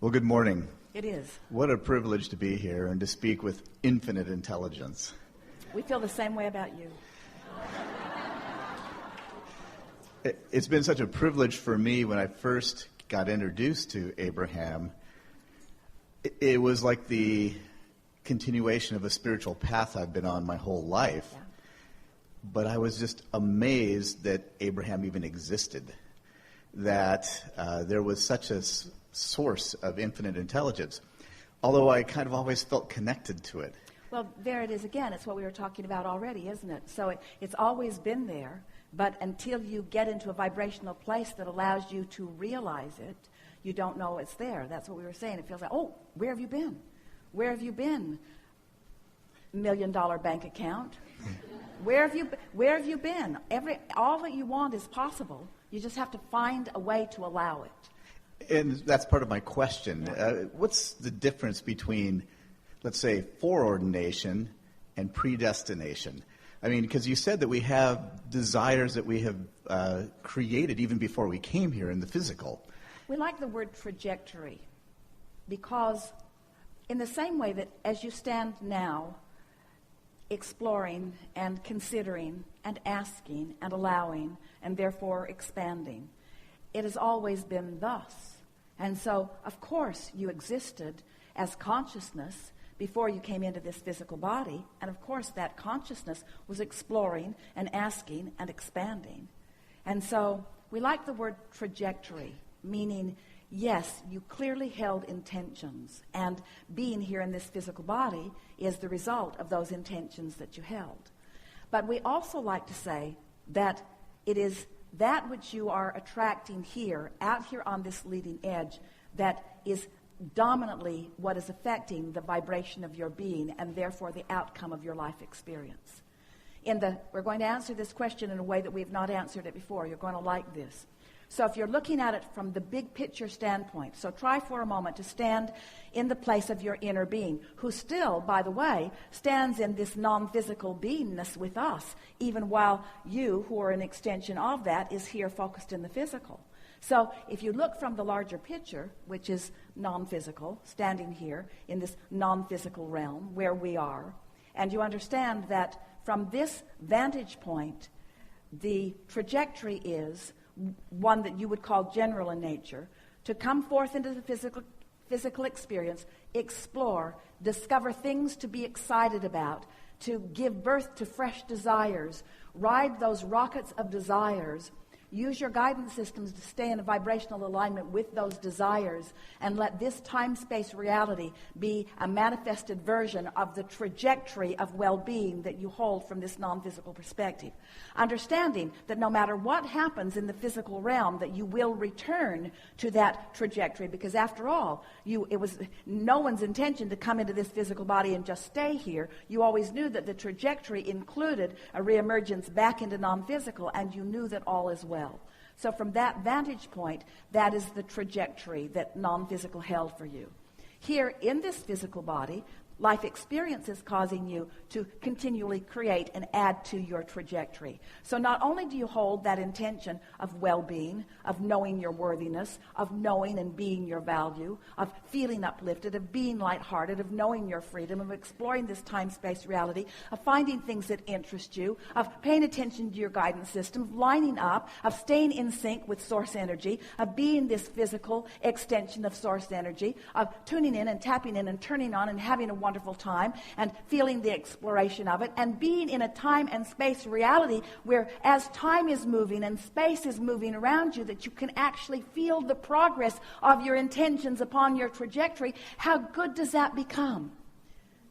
Well, good morning. It is. What a privilege to be here and to speak with infinite intelligence. We feel the same way about you. It's been such a privilege for me when I first got introduced to Abraham. It was like the continuation of a spiritual path I've been on my whole life. Yeah. But I was just amazed that Abraham even existed, that there was such a source of infinite intelligence, although I kind of always felt connected to it. Well, there it is again. It's what we were talking about already, isn't it? So it's always been there, but until you get into a vibrational place that allows you to realize it, you don't know it's there. That's what we were saying. It feels like, oh, where have you been? Where have you been? $1 million bank account. Where have you been? All that you want is possible. You just have to find a way to allow it. And that's part of my question. What's the difference between, let's say, foreordination and predestination? I mean, because you said that we have desires that we have created even before we came here in the physical. We like the word trajectory because in the same way that as you stand now, exploring and considering and asking and allowing and therefore expanding, it has always been thus. And so, of course, you existed as consciousness before you came into this physical body. And of course, that consciousness was exploring and asking and expanding. And so we like the word trajectory, meaning, yes, you clearly held intentions. And being here in this physical body is the result of those intentions that you held. But we also like to say that it is that which you are attracting here, out here on this leading edge, that is dominantly what is affecting the vibration of your being and therefore the outcome of your life experience. We're going to answer this question in a way that we've not answered it before. You're going to like this. So if you're looking at it from the big picture standpoint, so try for a moment to stand in the place of your inner being, who still, by the way, stands in this non-physical beingness with us, even while you, who are an extension of that, is here focused in the physical. So if you look from the larger picture, which is non-physical, standing here in this non-physical realm where we are, and you understand that from this vantage point, the trajectory is one that you would call general in nature, to come forth into the physical experience, explore, discover things to be excited about, to give birth to fresh desires, ride those rockets of desires, use your guidance systems to stay in a vibrational alignment with those desires, and let this time-space reality be a manifested version of the trajectory of well-being that you hold from this non-physical perspective. Understanding that no matter what happens in the physical realm, that you will return to that trajectory, because after all, it was no one's intention to come into this physical body and just stay here. You always knew that the trajectory included a reemergence back into non-physical, and you knew that all is well. So from that vantage point, that is the trajectory that non-physical held for you. Here in this physical body, life experience is causing you to continually create and add to your trajectory. So not only do you hold that intention of well-being, of knowing your worthiness, of knowing and being your value, of feeling uplifted, of being lighthearted, of knowing your freedom, of exploring this time-space reality, of finding things that interest you, of paying attention to your guidance system, of lining up, of staying in sync with source energy, of being this physical extension of source energy, of tuning in and tapping in and turning on and having a wonderful time and feeling the exploration of it, and being in a time and space reality where as time is moving and space is moving around you, that you can actually feel the progress of your intentions upon your trajectory. How good does that become?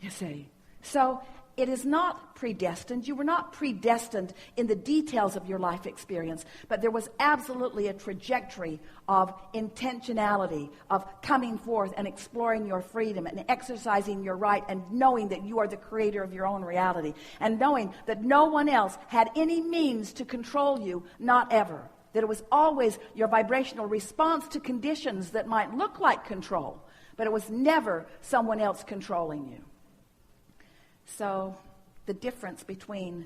You see. So it is not predestined. You were not predestined in the details of your life experience, but there was absolutely a trajectory of intentionality, of coming forth and exploring your freedom and exercising your right and knowing that you are the creator of your own reality and knowing that no one else had any means to control you, not ever. That it was always your vibrational response to conditions that might look like control, but it was never someone else controlling you. So the difference between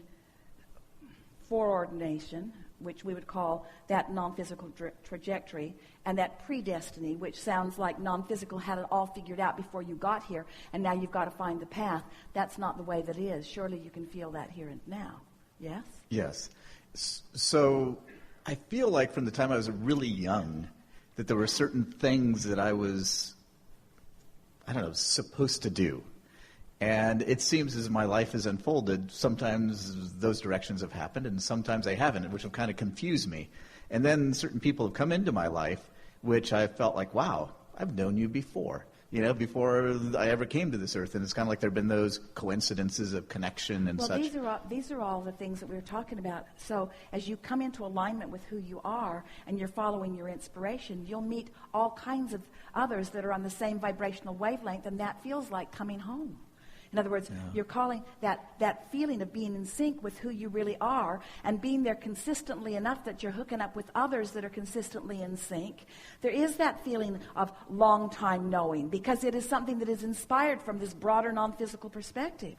foreordination, which we would call that non-physical trajectory, and that predestiny, which sounds like non-physical had it all figured out before you got here, and now you've got to find the path. That's not the way that is. Surely you can feel that here and now. Yes? Yes. So I feel like from the time I was really young that there were certain things that I was, supposed to do. And it seems as my life has unfolded, sometimes those directions have happened and sometimes they haven't, which have kind of confused me. And then certain people have come into my life, which I felt like, wow, I've known you before, before I ever came to this earth. And it's kind of like there have been those coincidences of connection and such. These are all the things that we were talking about. So as you come into alignment with who you are and you're following your inspiration, you'll meet all kinds of others that are on the same vibrational wavelength, and that feels like coming home. In other words, you're calling that feeling of being in sync with who you really are and being there consistently enough that you're hooking up with others that are consistently in sync. There is that feeling of long time knowing because it is something that is inspired from this broader non-physical perspective.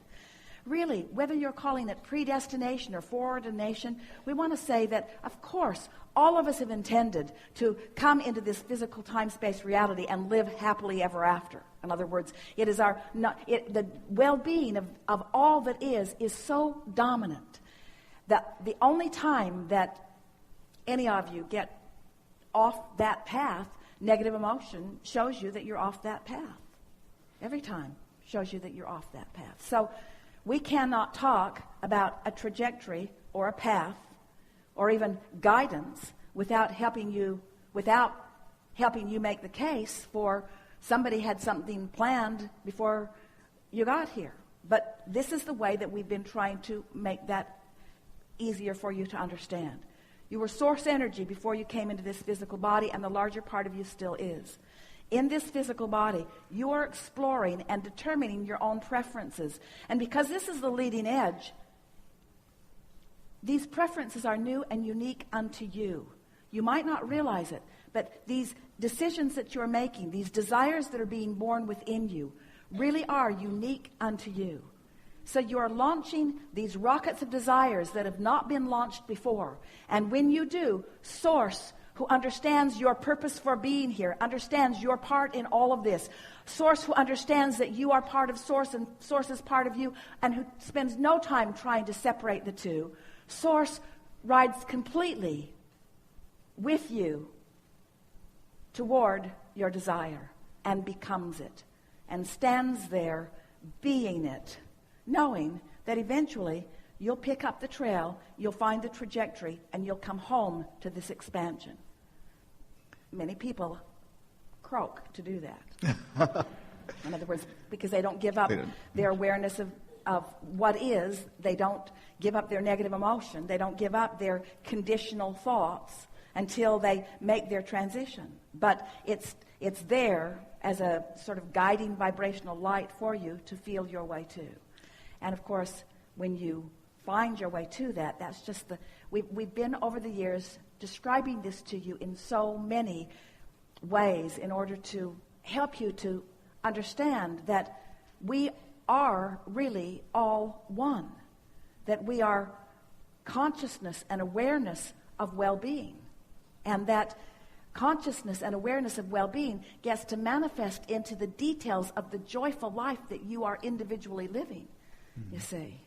Really, whether you're calling it predestination or foreordination, we want to say that, of course, all of us have intended to come into this physical time-space reality and live happily ever after. In other words, it is the well-being of all that is so dominant that the only time that any of you get off that path, negative emotion shows you that you're off that path. Every time shows you that you're off that path. So we cannot talk about a trajectory or a path or even guidance without helping you make the case for somebody had something planned before you got here. But this is the way that we've been trying to make that easier for you to understand. You were source energy before you came into this physical body, and the larger part of you still is. In this physical body, you are exploring and determining your own preferences. And because this is the leading edge, these preferences are new and unique unto you. You might not realize it, but these decisions that you're making, these desires that are being born within you, really are unique unto you. So you are launching these rockets of desires that have not been launched before. And when you do, Source, who understands your purpose for being here, understands your part in all of this. Source, who understands that you are part of Source and Source is part of you, and who spends no time trying to separate the two. Source rides completely with you toward your desire and becomes it and stands there being it, knowing that eventually you'll pick up the trail, you'll find the trajectory, and you'll come home to this expansion. Many people croak to do that. In other words, because they don't give up their awareness of what is, they don't give up their negative emotion, they don't give up their conditional thoughts until they make their transition. But it's there as a sort of guiding vibrational light for you to feel your way to. And of course, when you find your way to that, that's just we've been over the years describing this to you in so many ways in order to help you to understand that we are really all one, that we are consciousness and awareness of well-being, and that consciousness and awareness of well-being gets to manifest into the details of the joyful life that you are individually living, you see.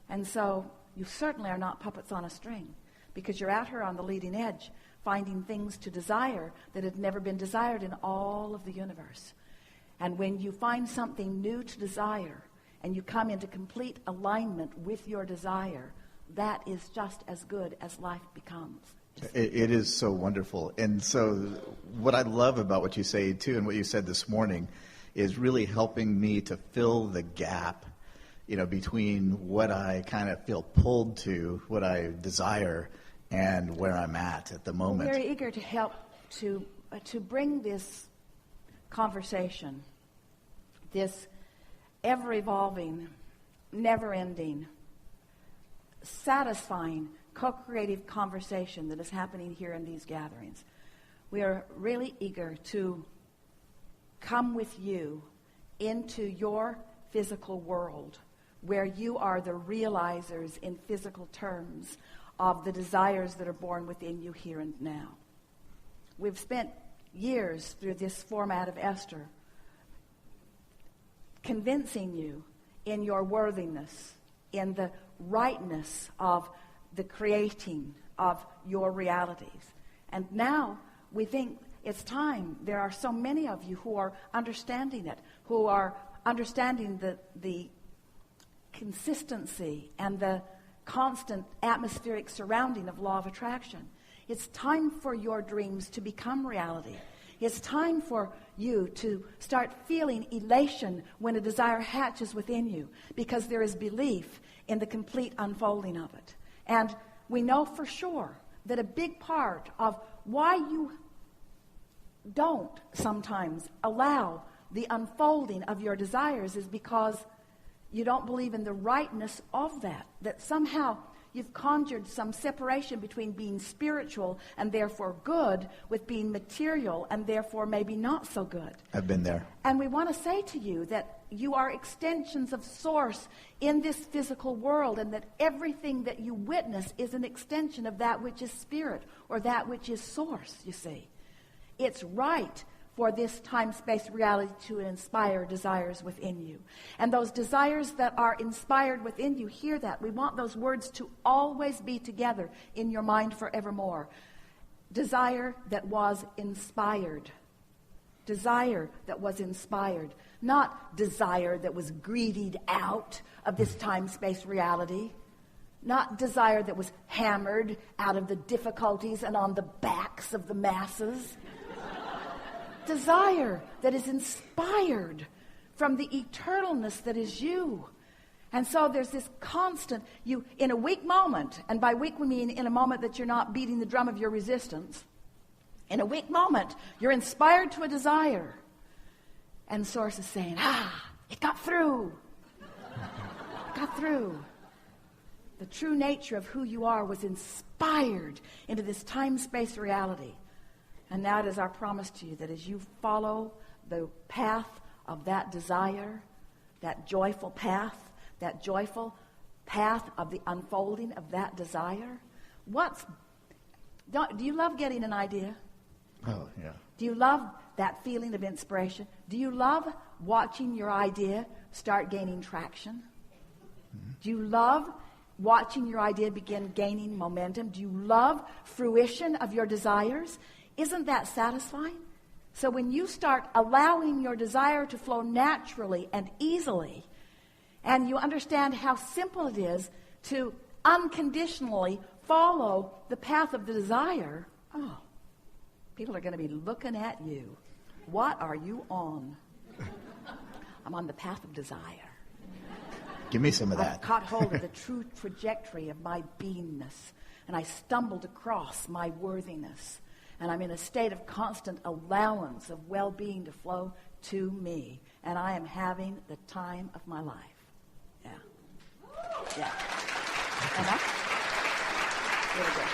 And so you certainly are not puppets on a string, because you're out here on the leading edge finding things to desire that have never been desired in all of the universe. And when you find something new to desire and you come into complete alignment with your desire, that is just as good as life becomes. It is so wonderful. And so what I love about what you say, too, and what you said this morning is really helping me to fill the gap, between what I kind of feel pulled to, what I desire, and where I'm at the moment. We're very eager to help to bring this conversation, this ever-evolving, never-ending, satisfying, co-creative conversation that is happening here in these gatherings. We are really eager to come with you into your physical world, where you are the realizers in physical terms of the desires that are born within you here and now. We've spent years through this format of Esther convincing you in your worthiness, in the rightness of the creating of your realities. And now we think it's time. There are so many of you who are understanding it, who are understanding the consistency and the constant atmospheric surrounding of law of attraction. It's time for your dreams to become reality. It's time for you to start feeling elation when a desire hatches within you, because there is belief in the complete unfolding of it. And we know for sure that a big part of why you don't sometimes allow the unfolding of your desires is because you don't believe in the rightness of that somehow you've conjured some separation between being spiritual and therefore good with being material and therefore maybe not so good. I've been there. And we want to say to you that you are extensions of Source in this physical world, and that everything that you witness is an extension of that which is spirit or that which is Source, you see. It's right for this time-space reality to inspire desires within you. And those desires that are inspired within you, hear that. We want those words to always be together in your mind forevermore. Desire that was inspired. Desire that was inspired. Not desire that was greedied out of this time-space reality. Not desire that was hammered out of the difficulties and on the backs of the masses. Desire that is inspired from the eternalness that is you. And so there's this constant, you in a weak moment, and by weak we mean in a moment that you're not beating the drum of your resistance. In a weak moment, you're inspired to a desire. And Source is saying, it got through. It got through. The true nature of who you are was inspired into this time-space reality. And now it is our promise to you that as you follow the path of that desire, that joyful path of the unfolding of that desire, do you love getting an idea? Oh, yeah. Do you love that feeling of inspiration? Do you love watching your idea start gaining traction? Mm-hmm. Do you love watching your idea begin gaining momentum? Do you love fruition of your desires? Isn't that satisfying? So when you start allowing your desire to flow naturally and easily, and you understand how simple it is to unconditionally follow the path of the desire, people are going to be looking at you. What are you on? I'm on the path of desire. Give me some of that. I've caught hold of the true trajectory of my beingness, and I stumbled across my worthiness. And I'm in a state of constant allowance of well-being to flow to me. And I am having the time of my life. Yeah. Am I? Really good.